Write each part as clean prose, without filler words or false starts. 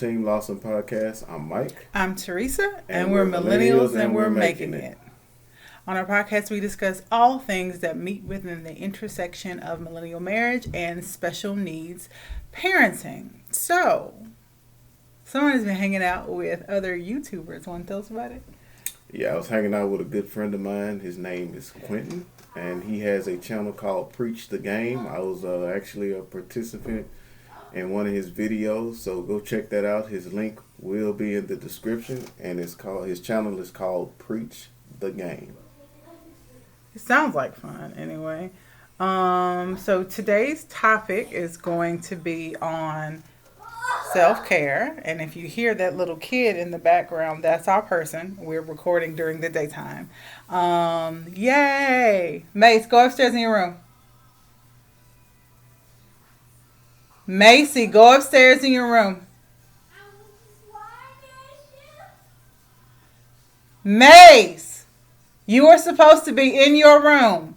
Team Lawson podcast. I'm Mike. I'm Theresa, and we're millennials and we're making it. On our podcast, we discuss all things that meet within the intersection of millennial marriage and special needs parenting. So, someone has been hanging out with other YouTubers. Want to tell us about it? Yeah, I was hanging out with a good friend of mine. His name is Quentin, and he has a channel called Preach the Game. I was actually a participant in one of his videos, so go check that out. His link will be in the description, and his channel is called Preach the Game. It sounds like fun anyway. So today's topic is going to be on self-care, and if you hear that little kid in the background, that's our person. We're recording during the daytime. Yay! Mace, go upstairs in your room. Macy, go upstairs in your room. Mace, you are supposed to be in your room.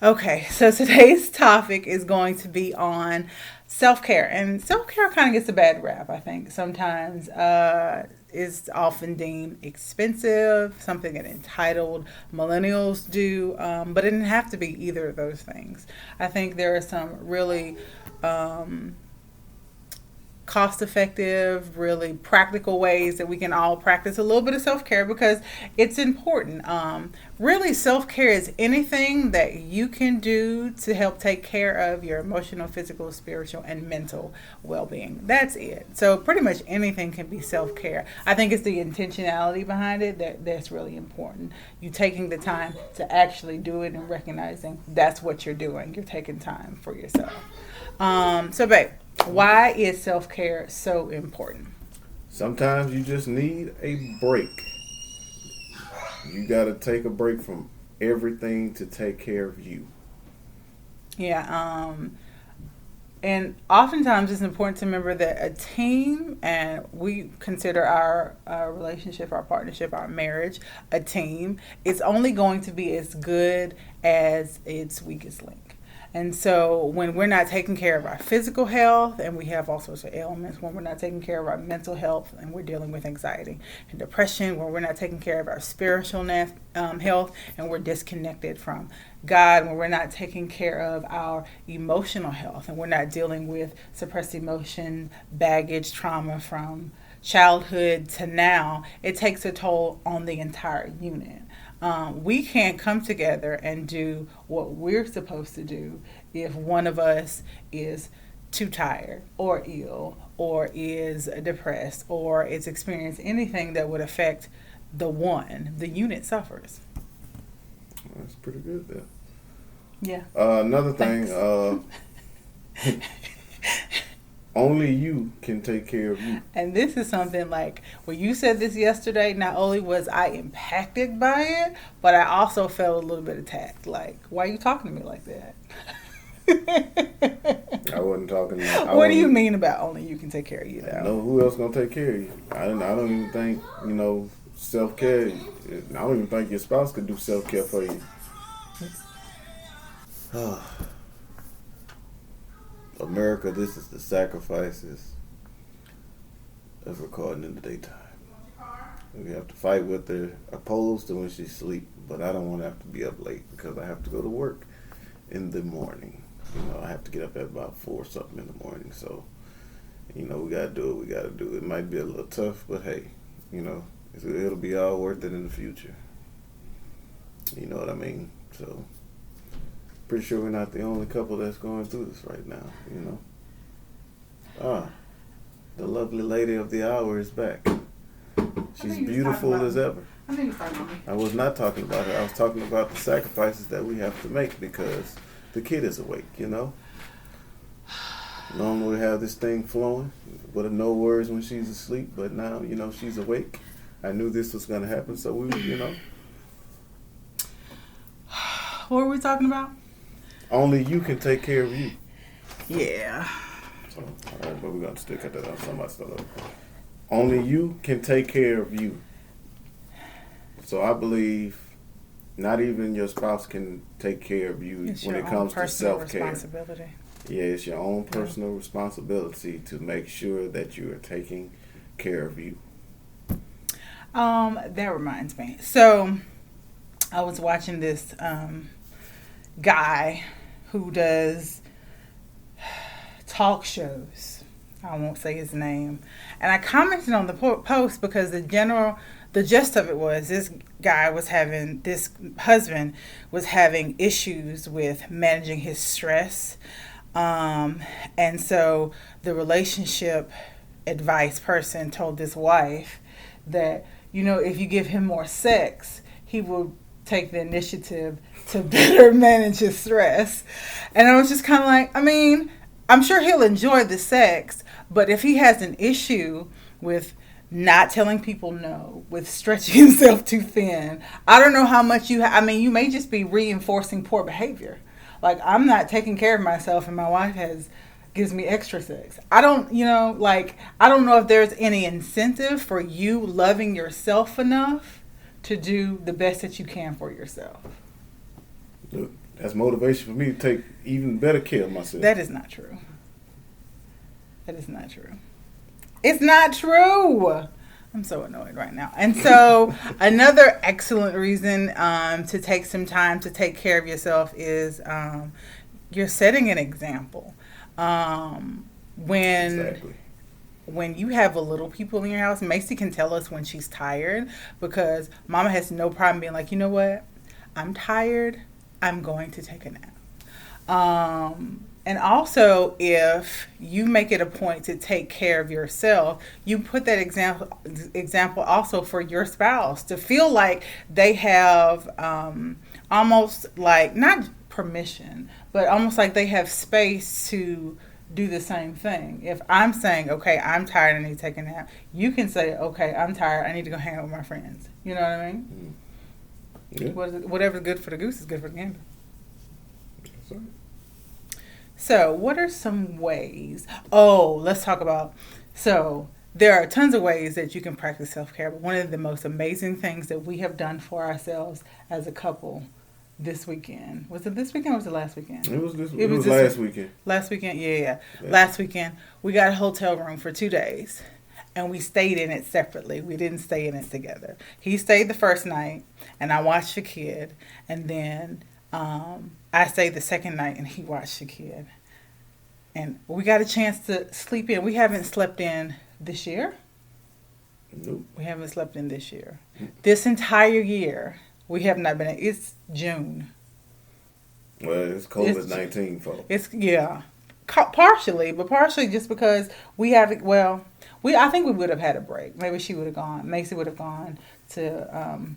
Okay, so today's topic is going to be on self-care. And self-care kind of gets a bad rap, I think. Sometimes it's often deemed expensive, something that entitled millennials do, but it didn't have to be either of those things. I think there are some really cost-effective, really practical ways that we can all practice a little bit of self-care because it's important. Really, self-care is anything that you can do to help take care of your emotional, physical, spiritual, and mental well-being. That's it. So pretty much anything can be self-care. I think it's the intentionality behind it that's really important. You taking the time to actually do it and recognizing that's what you're doing. You're taking time for yourself. So, babe, why is self-care so important? Sometimes you just need a break. You got to take a break from everything to take care of you. Yeah, and oftentimes it's important to remember that a team, and we consider our relationship, our partnership, our marriage, a team, it's only going to be as good as its weakest link. And so when we're not taking care of our physical health, and we have all sorts of ailments, when we're not taking care of our mental health, and we're dealing with anxiety and depression, when we're not taking care of our spiritual health, and we're disconnected from God, when we're not taking care of our emotional health, and we're not dealing with suppressed emotion, baggage, trauma from childhood to now, it takes a toll on the entire unit. We can't come together and do what we're supposed to do if one of us is too tired or ill or is depressed or is experiencing anything that would affect the unit suffers. That's pretty good there. Yeah. Another thing, only you can take care of you. And this is something like, when you said this yesterday, not only was I impacted by it, but I also felt a little bit attacked. Like, why are you talking to me like that? I wasn't talking. What do you mean about only you can take care of you, though? No, who else gonna take care of you? I don't even think, self-care. I don't even think your spouse could do self-care for you. America, this is the sacrifices of recording in the daytime. We have to fight with her opposed to when she sleep, but I don't want to have to be up late because I have to go to work in the morning. I have to get up at about 4 something in the morning. So, we got to do what we got to do. It might be a little tough, but hey, it'll be all worth it in the future. You know what I mean? So, pretty sure we're not the only couple that's going through this right now, the lovely lady of the hour is back. She's beautiful as ever. I was not talking about her. I was talking about the sacrifices that we have to make because the kid is awake, Normally we have this thing flowing with no words when she's asleep, but now, she's awake. I knew this was going to happen, so we, What were we talking about? Only you can take care of you. Yeah. So, all right, but we're going to stick at that on somebody's stuff. Only you can take care of you. So I believe not even your spouse can take care of you when it comes to self-care. Responsibility. Yeah, it's your own personal responsibility to make sure that you are taking care of you. That reminds me. So I was watching this guy who does talk shows. I won't say his name. And I commented on the post because the gist of it was this husband was having issues with managing his stress. And so the relationship advice person told this wife that, if you give him more sex, he will take the initiative to better manage his stress. And I was just kind of like, I'm sure he'll enjoy the sex, but if he has an issue with not telling people no, with stretching himself too thin, I don't know how much you you may just be reinforcing poor behavior. Like, I'm not taking care of myself and my wife gives me extra sex. I don't know if there's any incentive for you loving yourself enough to do the best that you can for yourself. Look, that's motivation for me to take even better care of myself. That is not true. That is not true. It's not true. I'm so annoyed right now. And so another excellent reason to take some time to take care of yourself is you're setting an example. Exactly. When you have a little people in your house, Macy can tell us when she's tired, because Mama has no problem being like, you know what? I'm tired. I'm going to take a nap. And also, if you make it a point to take care of yourself, you put that example also for your spouse to feel like they have almost like, not permission, but almost like they have space to do the same thing. If I'm saying, okay, I'm tired, I need to take a nap, you can say, okay, I'm tired, I need to go hang out with my friends. You know what I mean? Yeah. Whatever's good for the goose is good for the gander. That's right. So, what are some ways? Let's talk about. So, there are tons of ways that you can practice self-care, but one of the most amazing things that we have done for ourselves as a couple this weekend. Was it this weekend or was it last weekend? It was last weekend. Last weekend, yeah. Last weekend, we got a hotel room for 2 days, and we stayed in it separately. We didn't stay in it together. He stayed the first night, and I watched the kid, and then I stayed the second night, and he watched the kid. And we got a chance to sleep in. We haven't slept in this year. Nope. We haven't slept in this year. This entire year, we have not been. It's June. Well, it's COVID-19 fault. Partially, but partially just because we haven't. Well, I think we would have had a break. Maybe she would have gone. Macy would have gone to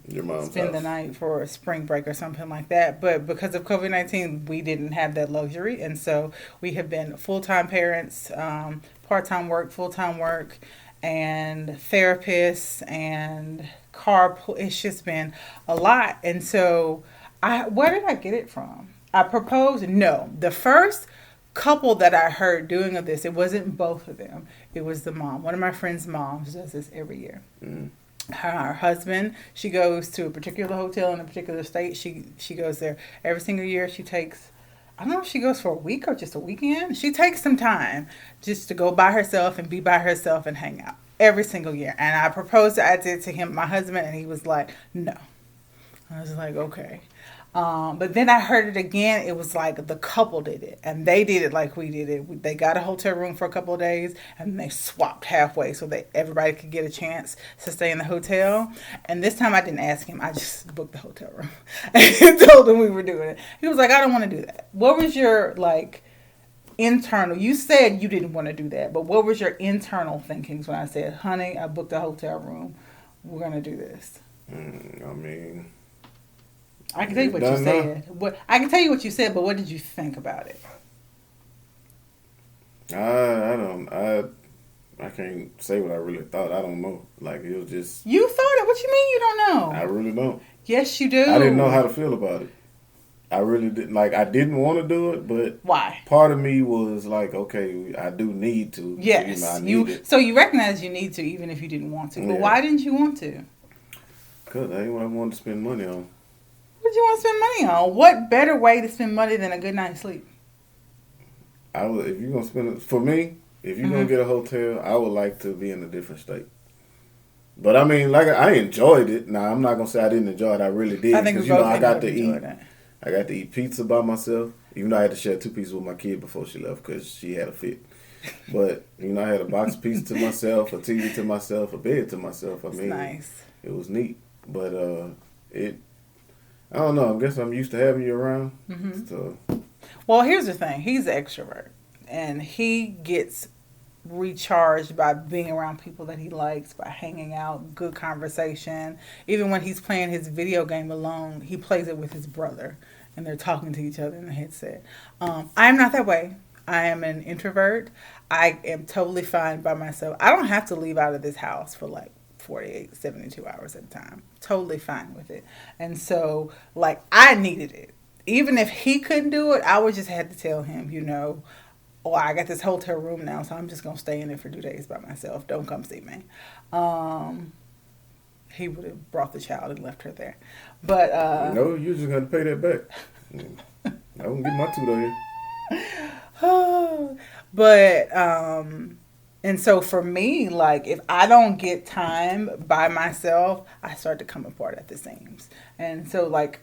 Your mom's spend house. the night for a spring break or something like that. But because of COVID-19, we didn't have that luxury, and so we have been full-time parents, part-time work, full-time work, and therapists and carpool. It's just been a lot, and so where did I get it from? I proposed. No, the first couple that I heard doing of this, it wasn't both of them. It was the mom. One of my friends' moms does this every year. Mm. Her husband, she goes to a particular hotel in a particular state. She goes there every single year. She takes, I don't know if she goes for a week or just a weekend. She takes some time just to go by herself and be by herself and hang out every single year. And I proposed the idea to him, my husband, and he was like, no. I was like, okay. But then I heard it again. It was like the couple did it, and they did it like we did it. They got a hotel room for a couple of days, and they swapped halfway so that everybody could get a chance to stay in the hotel. And this time I didn't ask him. I just booked the hotel room and told him we were doing it. He was like, I don't want to do that. What was your, internal? You said you didn't want to do that, but what was your internal thinkings when I said, honey, I booked a hotel room. We're going to do this? I can tell you what you said. I can tell you what you said, but what did you think about it? I can't say what I really thought. I don't know. It was just. You thought it? What you mean you don't know? I really don't. Yes, you do. I didn't know how to feel about it. I really didn't. I didn't want to do it, but. Why? Part of me was like, okay, I do need to. Yes. So you recognize you need to, even if you didn't want to. But why didn't you want to? Because I ain't what I wanted to spend money on. What do you want to spend money on? What better way to spend money than a good night's sleep? I would, if you're gonna spend it for me, if you're gonna get a hotel, I would like to be in a different state. But I mean, like I enjoyed it. Now I'm not gonna say I didn't enjoy it. I really did I think we because both I got to enjoyed eat. it. I got to eat pizza by myself. Even though I had to share 2 pieces with my kid before she left because she had a fit. But I had a box of pizza to myself, a TV to myself, a bed to myself. I mean, Nice. it was neat. But I don't know. I guess I'm used to having you around. So. Well, here's the thing. He's an extrovert, and he gets recharged by being around people that he likes, by hanging out, good conversation. Even when he's playing his video game alone, he plays it with his brother, and they're talking to each other in the headset. I'm not that way. I am an introvert. I am totally fine by myself. I don't have to leave out of this house for like 48, 72 hours at a time. Totally fine with it. And so, like, I needed it. Even if he couldn't do it, I would just have to tell him, oh, I got this hotel room now, so I'm just going to stay in it for 2 days by myself. Don't come see me. He would have brought the child and left her there. But no, you just got to pay that back. I won't get my $2 but and so for me, like, if I don't get time by myself, I start to come apart at the seams. And so, like,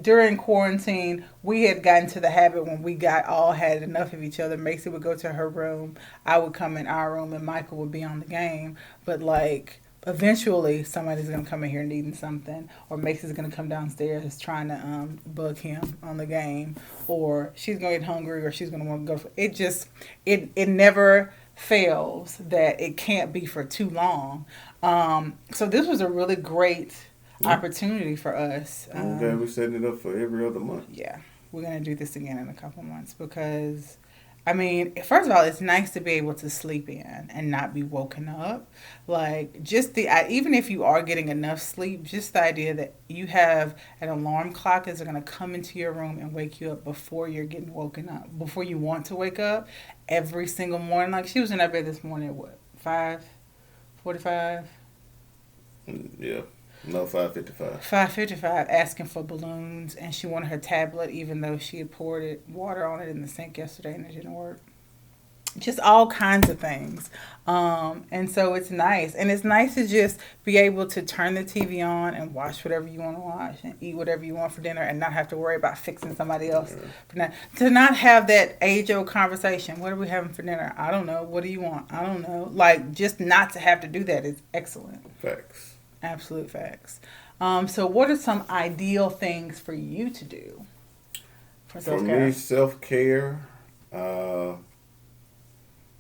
during quarantine, we had gotten to the habit when we all had enough of each other. Macy would go to her room, I would come in our room, and Michael would be on the game. But, like, eventually somebody's going to come in here needing something, or Macy's going to come downstairs trying to bug him on the game, or she's going to get hungry, or she's going to want to go. It never fails that it can't be for too long. So this was a really great opportunity for us. I'm glad we're setting it up for every other month. Yeah, we're going to do this again in a couple months because, I mean, first of all, it's nice to be able to sleep in and not be woken up. Like, even if you are getting enough sleep, just the idea that you have an alarm clock that's going to come into your room and wake you up before you're getting woken up, before you want to wake up every single morning. Like, she was in her bed this morning at what, 5:45? Yeah. No, 5:55. 5:55, asking for balloons, and she wanted her tablet, even though she had poured water on it in the sink yesterday and it didn't work. Just all kinds of things. And so it's nice. And it's nice to just be able to turn the TV on and watch whatever you want to watch and eat whatever you want for dinner and not have to worry about fixing somebody else for dinner. To not have that age-old conversation. What are we having for dinner? I don't know. What do you want? I don't know. Like, just not to have to do that is excellent. Facts. Absolute facts. So what are some ideal things for you to do for self-care? For me, self-care,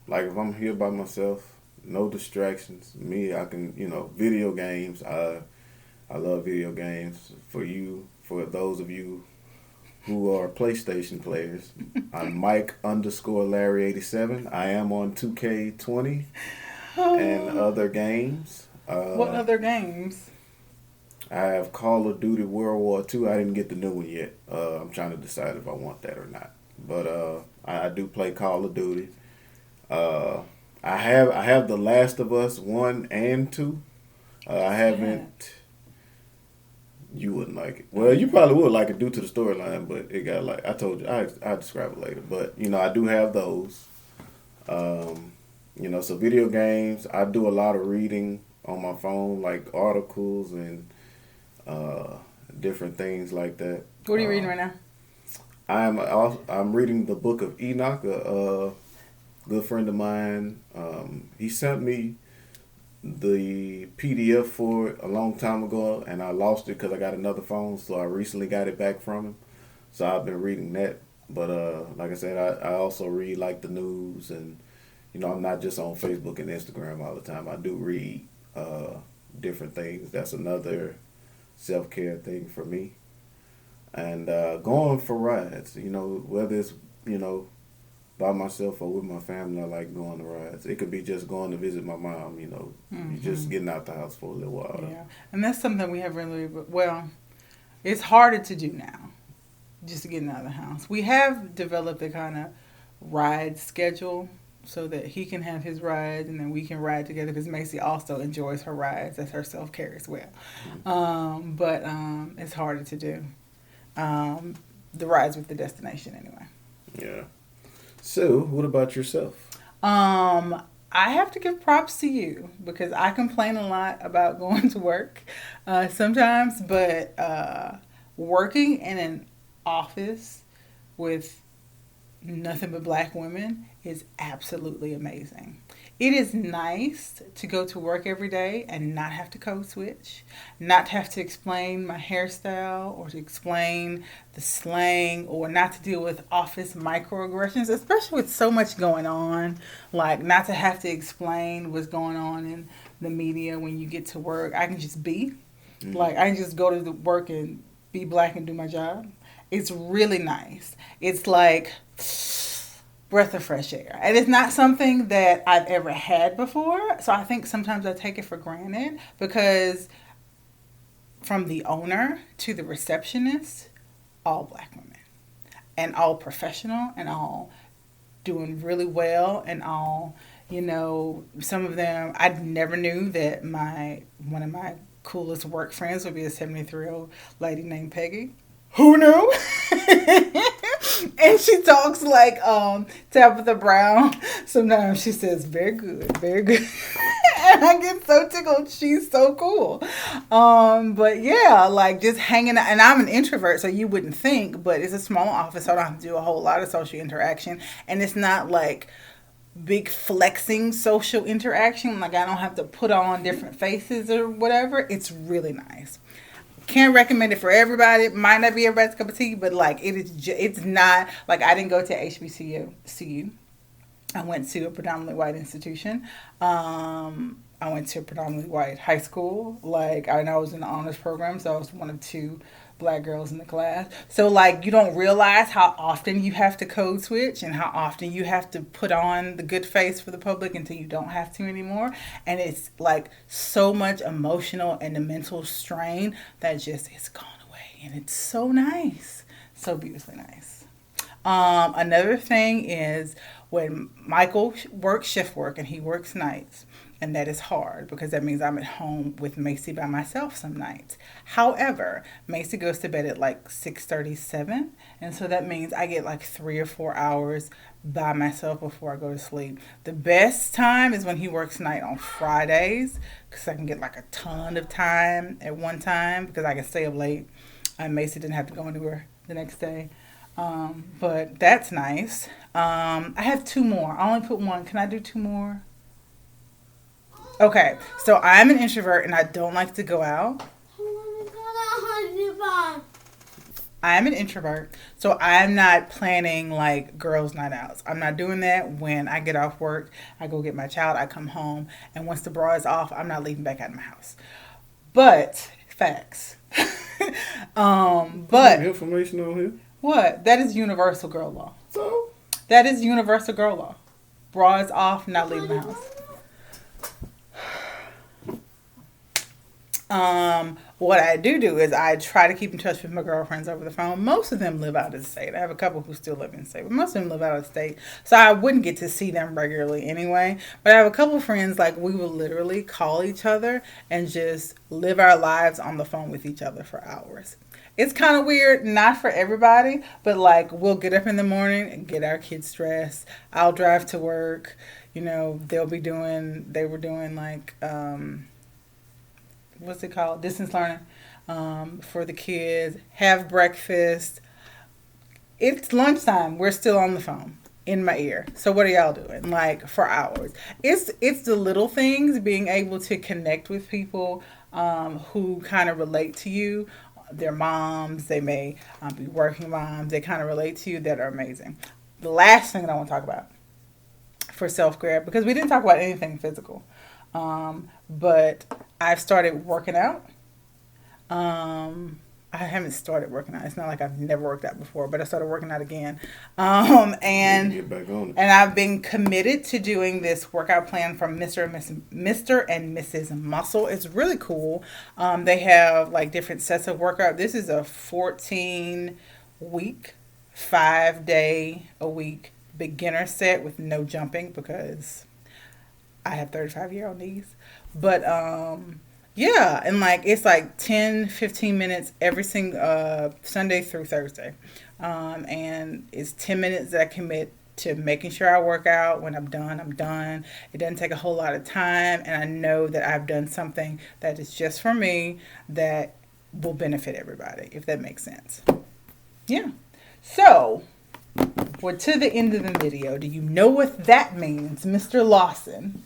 like if I'm here by myself, no distractions. Me, I can, video games. I love video games. For those of you who are PlayStation players, I'm Mike_Larry87. I am on 2K20 and other games. What other games? I have Call of Duty World War II. I didn't get the new one yet. I'm trying to decide if I want that or not. But I do play Call of Duty. I have The Last of Us 1 and 2. I haven't. You wouldn't like it. Well, you probably would like it due to the storyline, but it got I told you, I'll describe it later. But I do have those. So video games. I do a lot of reading on my phone, like articles and different things like that. What are you reading right now? I'm reading the Book of Enoch. A good friend of mine, he sent me the PDF for it a long time ago, and I lost it because I got another phone, so I recently got it back from him. So I've been reading that. But like I said, I also read like the news, and I'm not just on Facebook and Instagram all the time. I do read different things. That's another self-care thing for me. And going for rides, whether it's, by myself or with my family, I like going to rides. It could be just going to visit my mom, just getting out the house for a little while. Yeah, and that's something we have really, it's harder to do now, just getting out of the house. We have developed a kind of ride schedule so that he can have his rides and then we can ride together, because Macy also enjoys her rides. That's her self-care as well. But it's harder to do. The rides with the destination anyway. Yeah. So, what about yourself? I have to give props to you because I complain a lot about going to work sometimes, but working in an office with nothing but black women is absolutely amazing. It is nice to go to work every day and not have to code switch, not to have to explain my hairstyle or to explain the slang or not to deal with office microaggressions, especially with so much going on. Like, not to have to explain what's going on in the media when you get to work. I can just be. Like, I can just go to the work and be black and do my job. It's really nice. It's like breath of fresh air. And it's not something that I've ever had before. So I think sometimes I take it for granted because from the owner to the receptionist, all black women and all professional and all doing really well and all, some of them, I never knew that one of my coolest work friends would be a 73-year-old lady named Peggy. Who knew? And she talks like Tabitha Brown. Sometimes she says, very good, very good. And I get so tickled. She's so cool. But yeah, like just hanging out. And I'm an introvert, so you wouldn't think, but it's a small office, so I don't have to do a whole lot of social interaction. And it's not like big flexing social interaction. Like I don't have to put on different faces or whatever. It's really nice. Can't recommend it for everybody. It might not be everybody's cup of tea, but like it's not like I didn't go to HBCU. I went to a predominantly white institution. I went to a predominantly white high school. Like I was in the honors program, so I was one of two black girls in the class. So like you don't realize how often you have to code switch and how often you have to put on the good face for the public until you don't have to anymore. And it's like so much emotional and the mental strain that just is gone away. And it's so nice. So beautifully nice. Another thing is when Michael works shift work and he works nights. And that is hard because that means I'm at home with Macy by myself some nights. However, Macy goes to bed at like 6:37. And so that means I get like 3 or 4 hours by myself before I go to sleep. The best time is when he works night on Fridays because I can get like a ton of time at one time because I can stay up late. And Macy didn't have to go anywhere the next day. But that's nice. I have 2 more. I only put 1. Can I do 2 more? Okay, so I'm an introvert and I don't like to go out. I'm an introvert, so I'm not planning like girls' night outs. I'm not doing that. When I get off work, I go get my child, I come home, and once the bra is off, I'm not leaving back out of my house. But, facts. But Information on here. What? That is universal girl law. So? That is universal girl law. Bra is off, not leaving the house. What I do is I try to keep in touch with my girlfriends over the phone. Most of them live out of the state. I have a couple who still live in the state, but most of them live out of the state. So I wouldn't get to see them regularly anyway. But I have a couple friends, like we will literally call each other and just live our lives on the phone with each other for hours. It's kind of weird, not for everybody, but like we'll get up in the morning and get our kids dressed. I'll drive to work. They were doing like, what's it called? Distance learning for the kids. Have breakfast. It's lunchtime. We're still on the phone in my ear. So what are y'all doing? Like for hours. It's the little things, being able to connect with people who kind of relate to you. They're moms. They may be working moms. They kind of relate to you that are amazing. The last thing that I want to talk about for self-care, because we didn't talk about anything physical. But I've started working out. I haven't started working out. It's not like I've never worked out before, but I started working out again. And Get back on it. And I've been committed to doing this workout plan from Mr. and Mrs. Muscle. It's really cool. They have like different sets of workout. This is a 14-week, 5-day-a-week beginner set with no jumping because I have 35-year-old knees. But yeah, and like it's like 10-15 minutes every single Sunday through Thursday. And it's 10 minutes that I commit to making sure I work out. When I'm done, I'm done. It doesn't take a whole lot of time, and I know that I've done something that is just for me that will benefit everybody, if that makes sense. Yeah. So, we're to the end of the video. Do you know what that means, Mr. Lawson?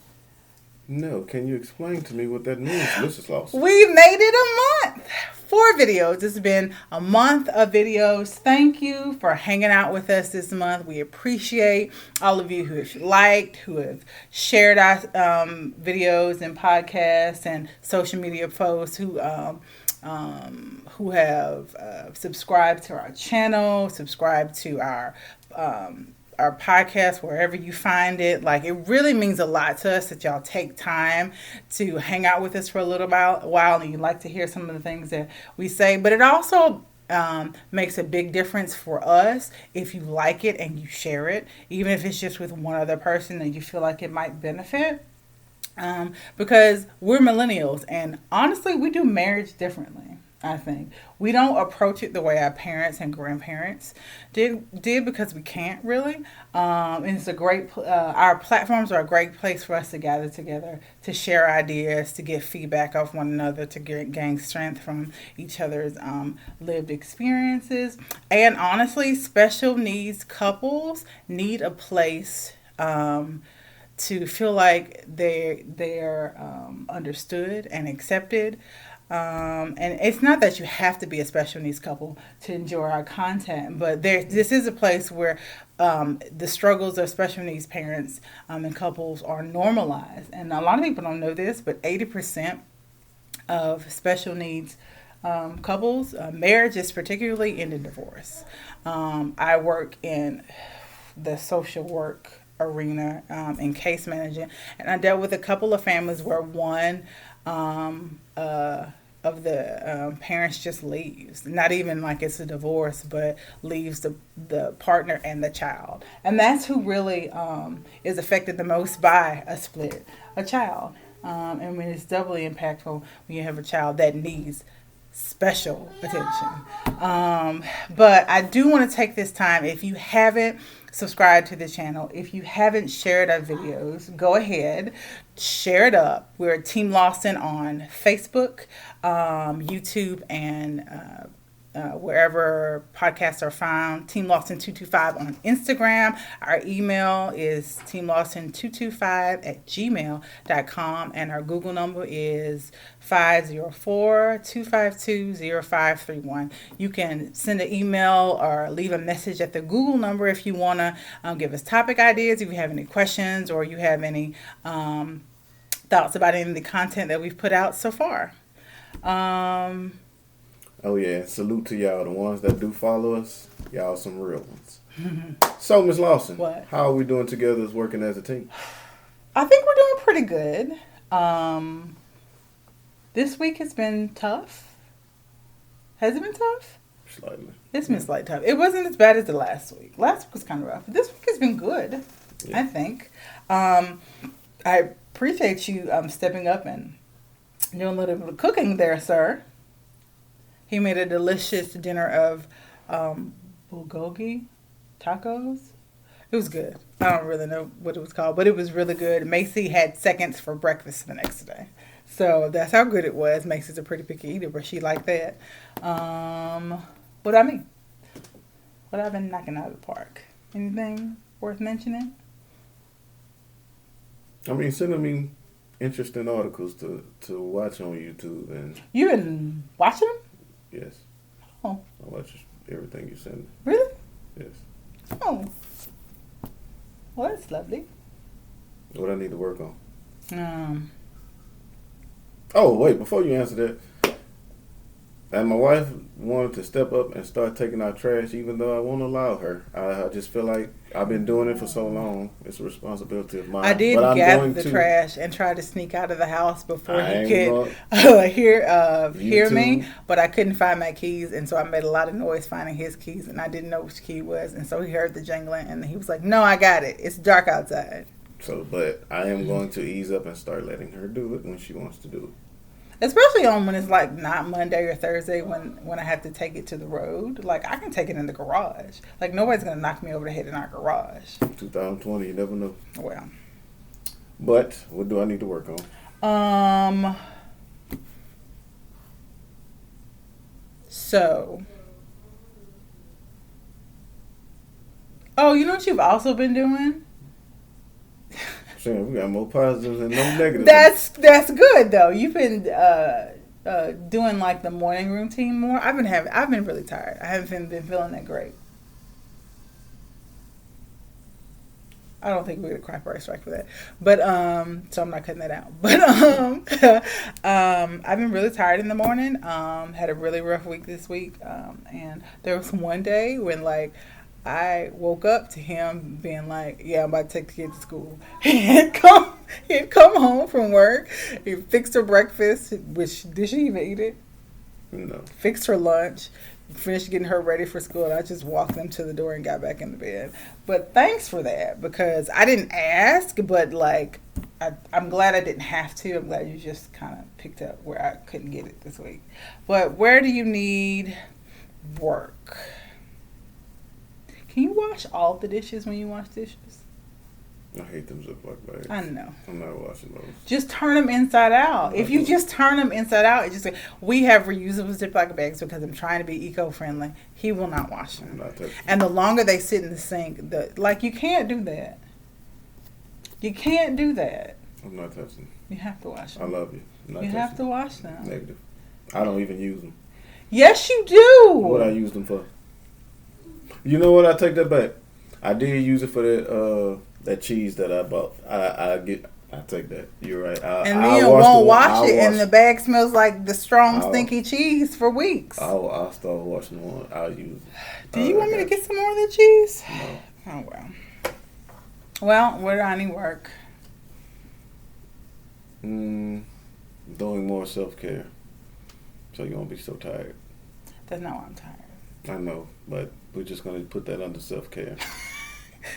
No, can you explain to me what that means, Mrs. Lawson? We made it a month. 4 videos. It's been a month of videos. Thank you for hanging out with us this month. We appreciate all of you who have liked, who have shared our videos and podcasts and social media posts, who have subscribed to our channel, subscribed to our podcast wherever you find it. Like, it really means a lot to us that y'all take time to hang out with us for a little while, and you like to hear some of the things that we say. But it also makes a big difference for us if you like it and you share it, even if it's just with one other person that you feel like it might benefit. Because we're millennials, and honestly, we do marriage differently. I think we don't approach it the way our parents and grandparents did because we can't really. And it's a great. Our platforms are a great place for us to gather together, to share ideas, to get feedback off one another, to gain strength from each other's lived experiences. And honestly, special needs couples need a place to feel like they're understood and accepted. And it's not that you have to be a special needs couple to enjoy our content, but this is a place where the struggles of special needs parents and couples are normalized. And a lot of people don't know this, but 80% of special needs couples, marriages particularly, end in divorce. I work in the social work arena in case management, and I dealt with a couple of families where one of the parents just leaves, not even like it's a divorce, but leaves the partner and the child, and that's who really is affected the most by a split, a child. And when it's doubly impactful when you have a child that needs special attention. But I do want to take this time, if you haven't subscribed to the channel, if you haven't shared our videos, go ahead, share it up. We're Team Lawson on Facebook, YouTube, and wherever podcasts are found. Team Lawson 225 on Instagram. Our email is teamlawson225@gmail.com, and our Google number is 504-252-0531. You can send an email or leave a message at the Google number if you want to give us topic ideas, if you have any questions, or you have any thoughts about any of the content that we've put out so far. Oh yeah, salute to y'all, the ones that do follow us. Y'all some real ones. So, Ms. Lawson, what? How are we doing together as working as a team? I think we're doing pretty good. This week has been tough. Has it been tough? Slightly. It's been slightly tough. It wasn't as bad as the last week. Last week was kind of rough. But this week has been good, I think. I appreciate you stepping up and doing a little bit of cooking there, sir. He made a delicious dinner of bulgogi tacos. It was good. I don't really know what it was called, but it was really good. Macy had seconds for breakfast the next day. So that's how good it was. Macy's a pretty picky eater, but she liked that. What I mean? What I've been knocking out of the park? Anything worth mentioning? I mean, sending me interesting articles to watch on YouTube. And You been watching them? Yes. Oh. I watch everything you send me. Really? Yes. Oh. Well, that's lovely. What I need to work on? Oh, wait, before you answer that, and my wife wanted to step up and start taking out trash, even though I won't allow her. I just feel like I've been doing it for so long. It's a responsibility of mine. I did gather the trash and try to sneak out of the house before he could hear me, but I couldn't find my keys, and so I made a lot of noise finding his keys, and I didn't know which key it was, and so he heard the jingling, and he was like, "No, I got it. It's dark outside." So, but I am going to ease up and start letting her do it when she wants to do it. Especially on when it's like not Monday or Thursday when I have to take it to the road. Like I can take it in the garage. Like nobody's gonna knock me over the head in our garage. 2020, you never know. Well. But what do I need to work on? So. Oh, you know what you've also been doing? Saying we got more positives and no negatives. That's good though. You've been doing like the morning routine more. I've been really tired. I haven't been feeling that great. I don't think we get a copyright strike for that. But so I'm not cutting that out. But I've been really tired in the morning. Had a really rough week this week. And there was one day when like I woke up to him being like, yeah, I'm about to take the kids to school. He had come home from work. He fixed her breakfast, which, did she even eat it? No. Fixed her lunch, finished getting her ready for school. And I just walked them to the door and got back in the bed. But thanks for that, because I didn't ask, but like, I'm glad I didn't have to. I'm glad you just kind of picked up where I couldn't get it this week. But where do you need work? Can you wash all the dishes when you wash dishes? I hate them Ziploc bags. I know. I'm not washing those. Just turn them inside out. If you just turn them inside out, it just we have reusable Ziploc bags because I'm trying to be eco-friendly. He will not wash them. I'm not touching. And the longer they sit in the sink, you can't do that. You can't do that. I'm not touching. You have to wash them. I love you. You have to wash them. Negative. I don't even use them. Yes, you do. What I use them for? You know what? I take that back. I did use it for that cheese that I bought. I take that. You're right. And then you won't wash it, and the bag smells like the strong, stinky cheese for weeks. I'll start washing the one. I'll use it. Do you want me to get some more of that cheese? No. Oh, well. Well, where do I need work? Doing more self-care. So you won't be so tired. That's not why I'm tired. I know, but we're just going to put that under self-care.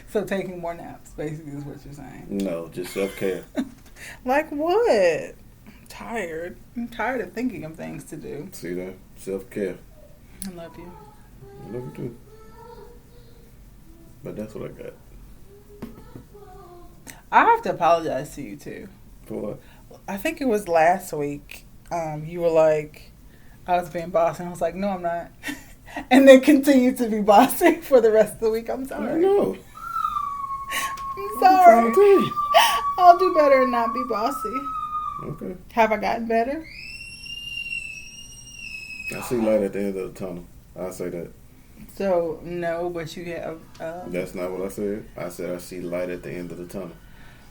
So taking more naps, basically, is what you're saying. No, just self-care. Like what? I'm tired. I'm tired of thinking of things to do. See that? Self-care. I love you. I love you too. But that's what I got. I have to apologize to you, too. For what? I think it was last week. You were like, I was being bossy. And I was like, no, I'm not. And then continued to be bossy for the rest of the week. I'm sorry. I know. I'm sorry. I'm trying to tell you. I'll do better and not be bossy. Okay. Have I gotten better? I see light at the end of the tunnel. I'll say that. So, no, but you have... That's not what I said. I said I see light at the end of the tunnel.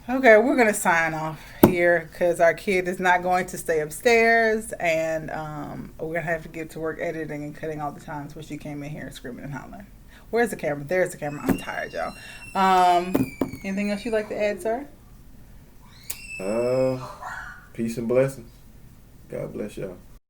Okay, we're going to sign off here because our kid is not going to stay upstairs, and we're going to have to get to work editing and cutting all the times where she came in here screaming and hollering. Where's the camera? There's the camera. I'm tired, y'all. Anything else you'd like to add, sir? Peace and blessings. God bless y'all.